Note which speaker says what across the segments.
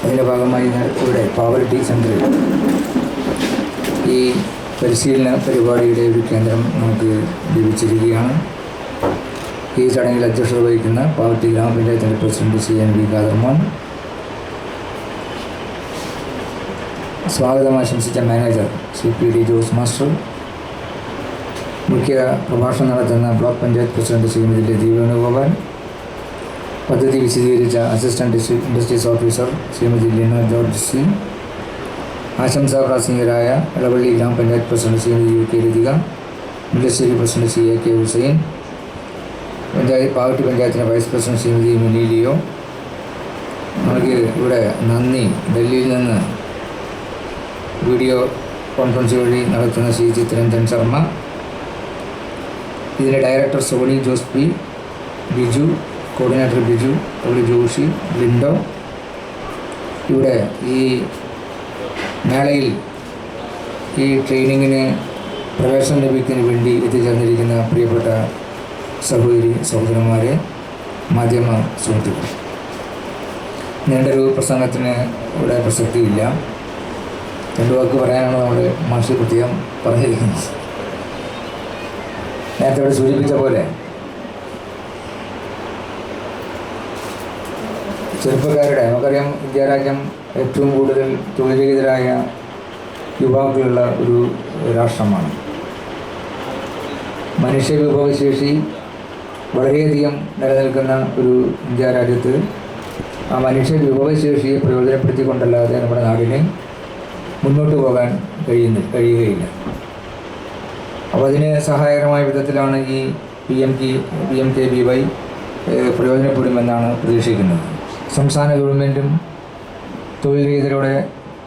Speaker 1: അതിൻ്റെ ഭാഗമായി ഇവിടെ പാവർട്ടി സെൻ്ററിൽ ഈ പരിശീലന പരിപാടിയുടെ ഒരു കേന്ദ്രം നമുക്ക് ലഭിച്ചിരിക്കുകയാണ്. ഈ ചടങ്ങിൽ അധ്യക്ഷത വഹിക്കുന്ന പാവർട്ടി ഗ്രാമപഞ്ചായത്തിൻ്റെ പ്രസിഡന്റ് CNV ഖാദർമോൻ, സ്വാഗതം ആശംസിച്ച മാനേജർ CPD ജോസ് മാസ്റ്റർ, മുഖ്യ പ്രഭാഷണം നടത്തുന്ന ബ്ലോക്ക് പഞ്ചായത്ത് പ്രസിഡന്റ് ശ്രീമതി ലതി വേണുഗോപാൽ, പദ്ധതി വിശദീകരിച്ച assistant industries officer Shrimati Lina George C, ആശംസാ പ്രാസംഗികരായ Elavally gramapanchayat president Shrimati UK Lathika, Mullassery president CAK Hussain, Pavaratty പഞ്ചായത്തിൻ്റെ vice president Shrimati Mini Leo. നമുക്ക് ഇവിടെ നന്ദി ഡൽഹിയിൽ നിന്ന് വീഡിയോ കോൺഫറൻസ് വഴി നടത്തുന്ന ശ്രീ ചിത്രരഞ്ജൻ ശർമ്മ, ഇതിൻ്റെ director Soni Jose P, Biju, coordinator Biju, Joshi, Lindo. ഇവിടെ ഈ മേളയിൽ ഈ ട്രെയിനിങ്ങിന് പ്രവേശനം ലഭിക്കുന്നതിന് വേണ്ടി എത്തിച്ചേർന്നിരിക്കുന്ന പ്രിയപ്പെട്ട സഹോദരി സഹോദരന്മാരെ, മാധ്യമ സുഹൃത്തുക്കൾ, നീണ്ടൊരു പ്രസംഗത്തിന് ഇവിടെ പ്രസക്തിയില്ല. 2 വാക്ക് പറയാനാണ് നമ്മൾ മാഷി പ്രത്യേകം പറഞ്ഞിരിക്കുന്നത്. നേരത്തെ ഇവിടെ സൂചിപ്പിച്ച പോലെ ചെറുപ്പക്കാരുടെ, നമുക്കറിയാം ഇന്ത്യ രാജ്യം ഏറ്റവും കൂടുതൽ തൊഴിൽരഹിതരായ യുവാക്കളുള്ള ഒരു രാഷ്ട്രമാണ്. മനുഷ്യ വിഭവശേഷി വളരെയധികം നിലനിൽക്കുന്ന ഒരു ഇന്ത്യ രാജ്യത്ത് ആ മനുഷ്യ വിഭവശേഷിയെ പ്രയോജനപ്പെടുത്തിക്കൊണ്ടല്ലാതെ നമ്മുടെ നാടിന് മുന്നോട്ട് പോകാൻ കഴിയുകയില്ല. അപ്പോൾ അതിന് സഹായകരമായ വിധത്തിലാണ് ഈ PMKVY പ്രയോജനപ്പെടുമെന്നാണ് പ്രതീക്ഷിക്കുന്നത്. സംസ്ഥാന ഗവൺമെൻറ്റും തൊഴിൽരഹിതരുടെ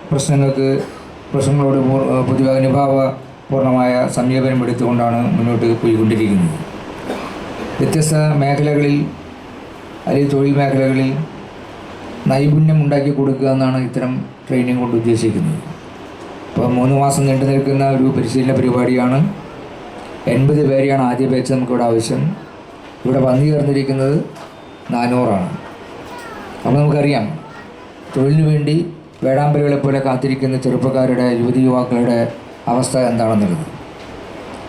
Speaker 1: പ്രശ്നങ്ങളോട് പൊതുവെ അനുഭാവപൂർണമായ സമീപനം എടുത്തുകൊണ്ടാണ് മുന്നോട്ട് പോയിക്കൊണ്ടിരിക്കുന്നത്. വ്യത്യസ്ത മേഖലകളിൽ അല്ലെങ്കിൽ തൊഴിൽ മേഖലകളിൽ നൈപുണ്യം ഉണ്ടാക്കി കൊടുക്കുക എന്നാണ് ഇത്തരം ട്രെയിനിങ് കൊണ്ട് ഉദ്ദേശിക്കുന്നത്. അപ്പോൾ 3 മാസം നീണ്ടു നിൽക്കുന്ന ഒരു പരിശീലന പരിപാടിയാണ്. 80 പേരെയാണ് ആദ്യ ബാച്ച് നമുക്കിവിടെ ആവശ്യം. ഇവിടെ വന്നു ചേർന്നിരിക്കുന്നത് 400 അപ്പോൾ നമുക്കറിയാം തൊഴിലിനു വേണ്ടി വേഴാമ്പലുകളെ പോലെ കാത്തിരിക്കുന്ന ചെറുപ്പക്കാരുടെ, യുവതി യുവാക്കളുടെ അവസ്ഥ എന്താണെന്നുള്ളത്.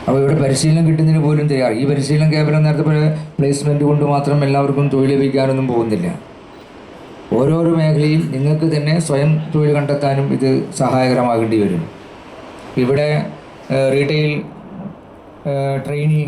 Speaker 1: അപ്പോൾ ഇവിടെ പരിശീലനം കിട്ടുന്നതിന് പോലും തയ്യാറ്. ഈ പരിശീലനം കേവലം നേരത്തെ പോലെ പ്ലേസ്മെൻറ്റ് കൊണ്ട് മാത്രം എല്ലാവർക്കും തൊഴിൽ ലഭിക്കാനൊന്നും പോകുന്നില്ല. ഓരോരോ മേഖലയിൽ നിങ്ങൾക്ക് തന്നെ സ്വയം തൊഴിൽ കണ്ടെത്താനും ഇത് സഹായകരമാകേണ്ടി വരും. ഇവിടെ റീറ്റെയിൽ ട്രെയിനി